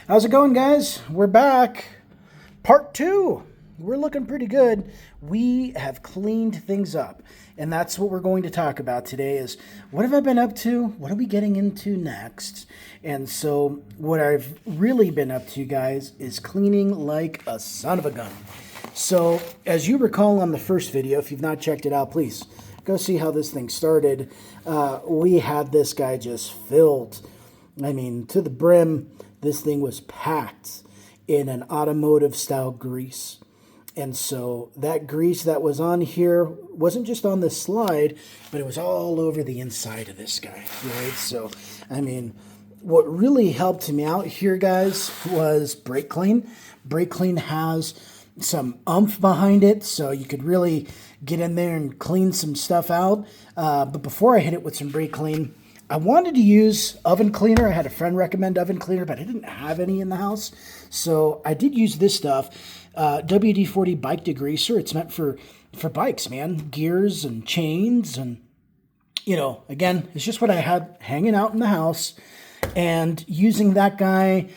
How's it going, guys? We're back. Part two. We're looking pretty good. We have cleaned things up. And that's what we're going to talk about today is what have I been up to? What are we getting into next? And so what I've really been up to, guys, is cleaning like a son of a gun. So as you recall on the first video, if you've not checked it out, please go see how this thing started. We had this guy just filled, to the brim. This thing was packed in an automotive style grease. And so that grease that was on here wasn't just on the slide, but it was all over the inside of this guy, right? So, what really helped me out here, guys, was brake clean. Brake clean has some oomph behind it, so you could really get in there and clean some stuff out. But before I hit it with some brake clean, I wanted to use oven cleaner. I had a friend recommend oven cleaner, but I didn't have any in the house. So I did use this stuff, WD-40 bike degreaser. It's meant for bikes, man. Gears and chains and, again, it's just what I had hanging out in the house. And using that guy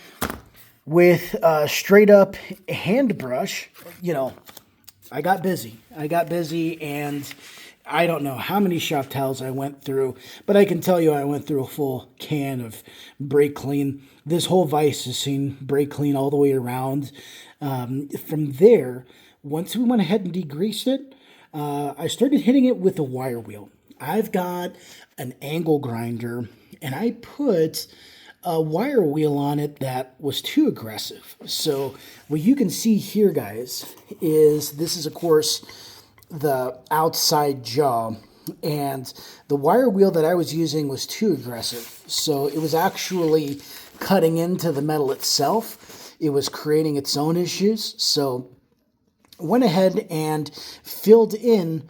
with a straight up hand brush, I got busy. And I don't know how many shop towels I went through, but I can tell you I went through a full can of brake clean. This whole vise has seen brake clean all the way around. From there, once we went ahead and degreased it, I started hitting it with a wire wheel. I've got an angle grinder, and I put a wire wheel on it that was too aggressive. So what you can see here, guys, is this is, of course, the outside jaw, and the wire wheel that I was using was too aggressive. So it was actually cutting into the metal itself. It was creating its own issues. So I went ahead and filled in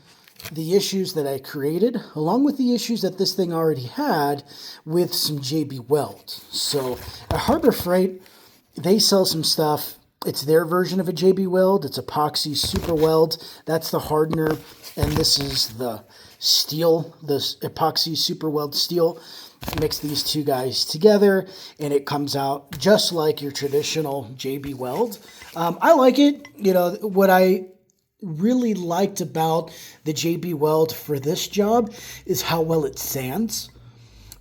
the issues that I created, along with the issues that this thing already had, with some JB Weld. So at Harbor Freight, they sell some stuff. It's their version of a JB Weld. It's epoxy super weld. That's the hardener. And this is the steel, this epoxy super weld steel. Mix these two guys together and it comes out just like your traditional JB Weld. I like it. What I really liked about the JB Weld for this job is how well it sands.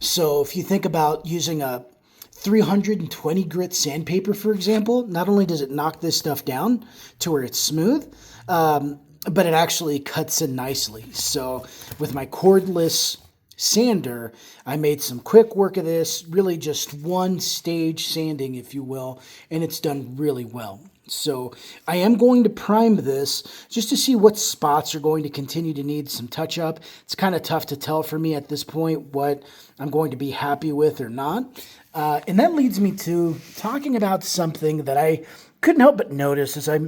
So if you think about using a 320 grit sandpaper, for example, not only does it knock this stuff down to where it's smooth, but it actually cuts in nicely. So with my cordless sander, I made some quick work of this, really just one stage sanding, if you will, and it's done really well. So I am going to prime this just to see what spots are going to continue to need some touch up. It's kind of tough to tell for me at this point what I'm going to be happy with or not. And that leads me to talking about something that I couldn't help but notice as I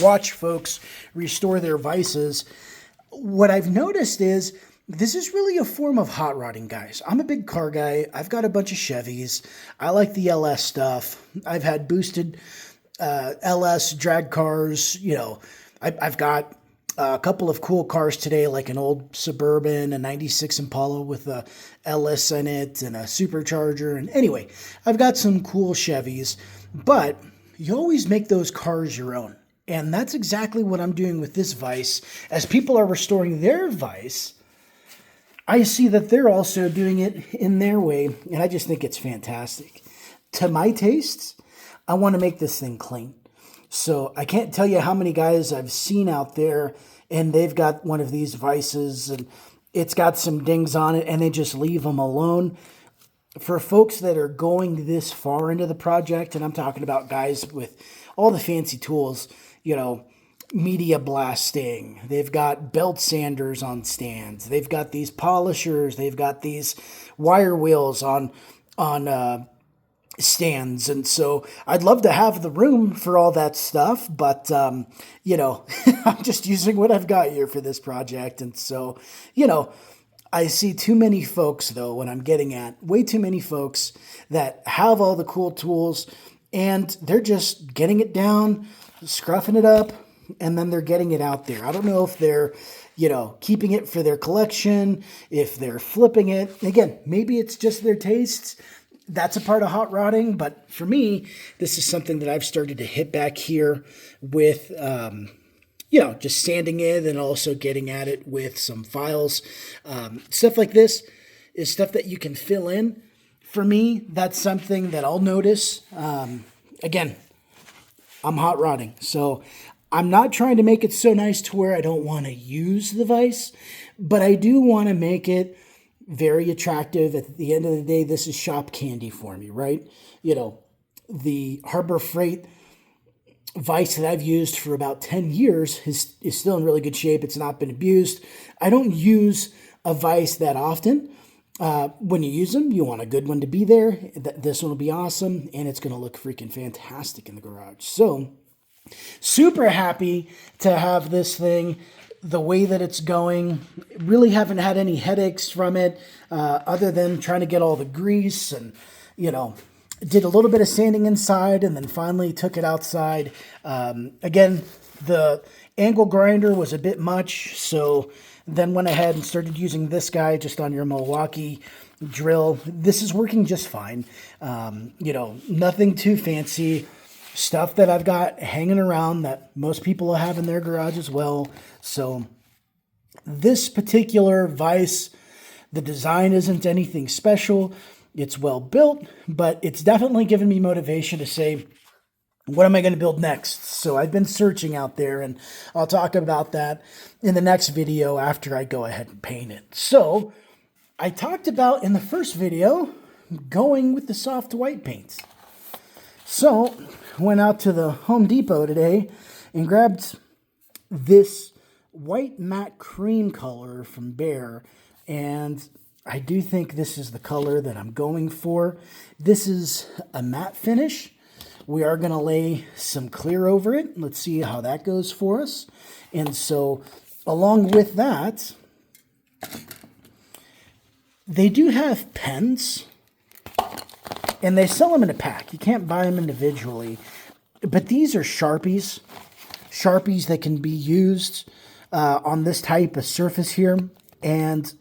watch folks restore their vices. What I've noticed is this is really a form of hot rodding, guys. I'm a big car guy. I've got a bunch of Chevys. I like the LS stuff. I've had boosted LS drag cars. I've got a couple of cool cars today, like an old Suburban, a 96 Impala with a LS in it and a supercharger. And anyway, I've got some cool Chevys, but you always make those cars your own. And that's exactly what I'm doing with this vise. As people are restoring their vise, I see that they're also doing it in their way, and I just think it's fantastic. To my tastes, I want to make this thing clean. So I can't tell you how many guys I've seen out there and they've got one of these vices and it's got some dings on it and they just leave them alone. For folks that are going this far into the project, and I'm talking about guys with all the fancy tools, media blasting, they've got belt sanders on stands, they've got these polishers, they've got these wire wheels on stands. And so I'd love to have the room for all that stuff, but, I'm just using what I've got here for this project. And so, I see too many folks, though, what I'm getting at, way too many folks that have all the cool tools and they're just getting it down, scruffing it up, and then they're getting it out there. I don't know if they're, keeping it for their collection, if they're flipping it. Again, maybe it's just their tastes. that's a part of hot rodding. But for me, this is something that I've started to hit back here with, just sanding it and also getting at it with some files. Stuff like this is stuff that you can fill in. For me, that's something that I'll notice. Again, I'm hot rodding, so I'm not trying to make it so nice to where I don't want to use the vise, but I do want to make it very attractive. At the end of the day, this is shop candy for me, right? The Harbor Freight vise that I've used for about 10 years is still in really good shape. It's not been abused. I don't use a vise that often. When you use them, you want a good one to be there. This one will be awesome, and it's going to look freaking fantastic in the garage. So, super happy to have this thing the way that it's going. Really haven't had any headaches from it, other than trying to get all the grease and, did a little bit of sanding inside and then finally took it outside. Again, the angle grinder was a bit much, so then went ahead and started using this guy just on your Milwaukee drill. This is working just fine. Nothing too fancy. Stuff that I've got hanging around that most people will have in their garage as well. So this particular vise, the design isn't anything special. It's well built, but it's definitely given me motivation to say, what am I going to build next? So I've been searching out there, and I'll talk about that in the next video after I go ahead and paint it. So I talked about in the first video going with the soft white paints. So went out to the Home Depot today and grabbed this white matte cream color from Behr, and I do think this is the color that I'm going for. This is a matte finish. We are going to lay some clear over it. Let's see how that goes for us. And so along with that, they do have pens, and they sell them in a pack. You can't buy them individually. But these are Sharpies. Sharpies that can be used on this type of surface here. And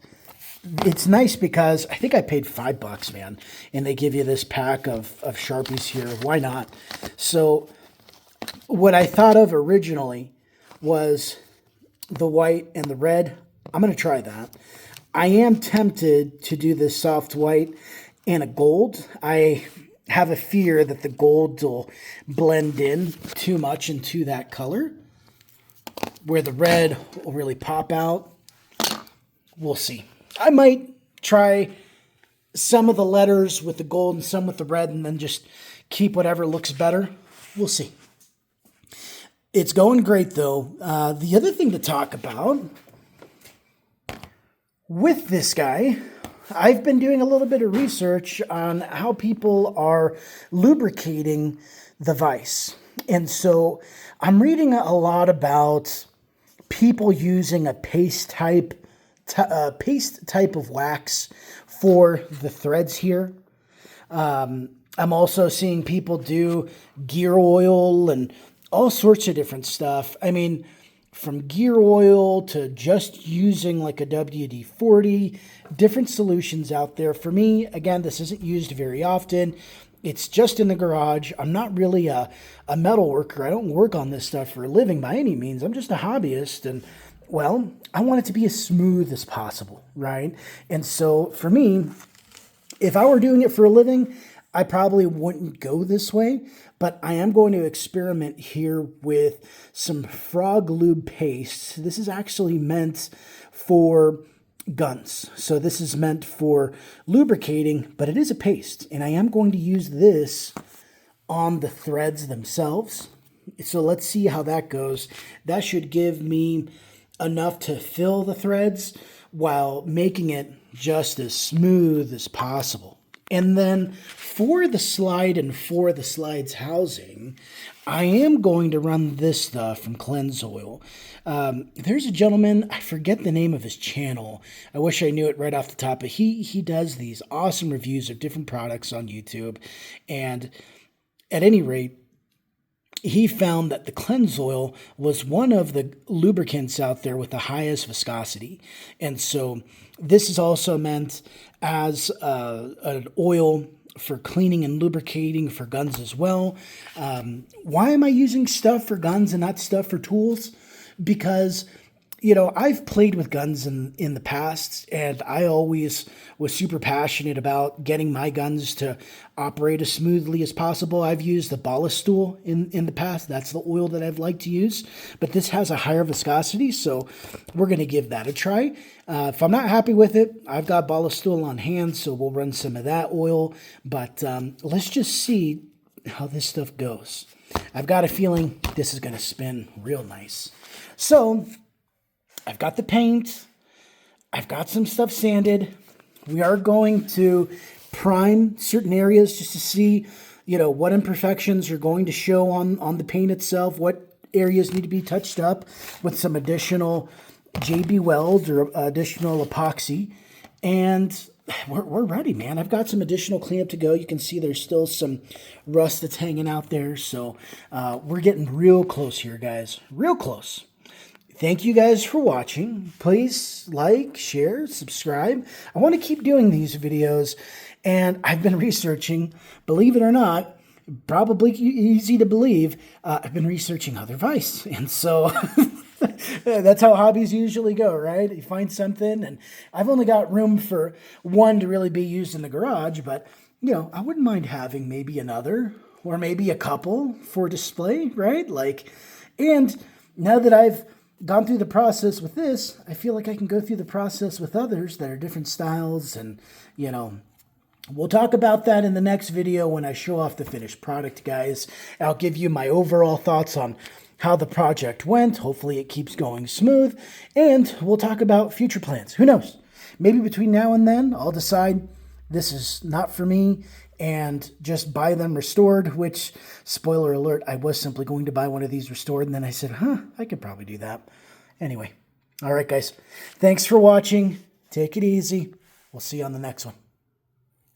it's nice because I think I paid $5, man. And they give you this pack of Sharpies here. Why not? So what I thought of originally was the white and the red. I'm going to try that. I am tempted to do this soft white and a gold. I have a fear that the gold will blend in too much into that color, where the red will really pop out. We'll see. I might try some of the letters with the gold and some with the red, and then just keep whatever looks better. We'll see. It's going great, though. The other thing to talk about with this guy, I've been doing a little bit of research on how people are lubricating the vise. And so I'm reading a lot about people using a paste type of wax for the threads here. I'm also seeing people do gear oil and all sorts of different stuff. I mean, from gear oil to just using like a WD-40, different solutions out there. For me, again, this isn't used very often. It's just in the garage. I'm not really a metal worker. I don't work on this stuff for a living by any means. I'm just a hobbyist, and well, I want it to be as smooth as possible, right? And so for me, if I were doing it for a living, I probably wouldn't go this way, but I am going to experiment here with some Frog Lube paste. This is actually meant for guns. So this is meant for lubricating, but it is a paste, and I am going to use this on the threads themselves. So let's see how that goes. That should give me enough to fill the threads while making it just as smooth as possible. And then for the slide and for the slide's housing, I am going to run this stuff from Cleanse Oil. There's a gentleman, I forget the name of his channel. I wish I knew it right off the top, but he does these awesome reviews of different products on YouTube. And at any rate, he found that the Cleanse Oil was one of the lubricants out there with the highest viscosity. And so this is also meant as an oil for cleaning and lubricating for guns as well. Why am I using stuff for guns and not stuff for tools? Because, you know, I've played with guns in the past, and I always was super passionate about getting my guns to operate as smoothly as possible. I've used the ballast tool in the past. That's the oil that I've liked to use, but this has a higher viscosity, so we're going to give that a try. If I'm not happy with it, I've got ballast tool on hand, so we'll run some of that oil, but let's just see how this stuff goes. I've got a feeling this is going to spin real nice. So I've got the paint. I've got some stuff sanded. We are going to prime certain areas just to see, you know, what imperfections are going to show on the paint itself, what areas need to be touched up with some additional JB Weld or additional epoxy. And we're ready, man. I've got some additional cleanup to go. You can see there's still some rust that's hanging out there. So we're getting real close here, guys. Real close. Thank you guys for watching. Please like, share, subscribe. I want to keep doing these videos, and I've been researching, believe it or not, probably easy to believe, I've been researching other Vise. And so that's how hobbies usually go, right? You find something, and I've only got room for one to really be used in the garage, but, you know, I wouldn't mind having maybe another or maybe a couple for display, right? Like, and now that I've gone through the process with this, I feel like I can go through the process with others that are different styles, and, you know, we'll talk about that in the next video when I show off the finished product, guys. I'll give you my overall thoughts on how the project went. Hopefully it keeps going smooth, and we'll talk about future plans. Who knows? Maybe between now and then, I'll decide this is not for me and just buy them restored, which, spoiler alert, I was simply going to buy one of these restored, and then I said, I could probably do that. Anyway, all right, guys. Thanks for watching. Take it easy. We'll see you on the next one.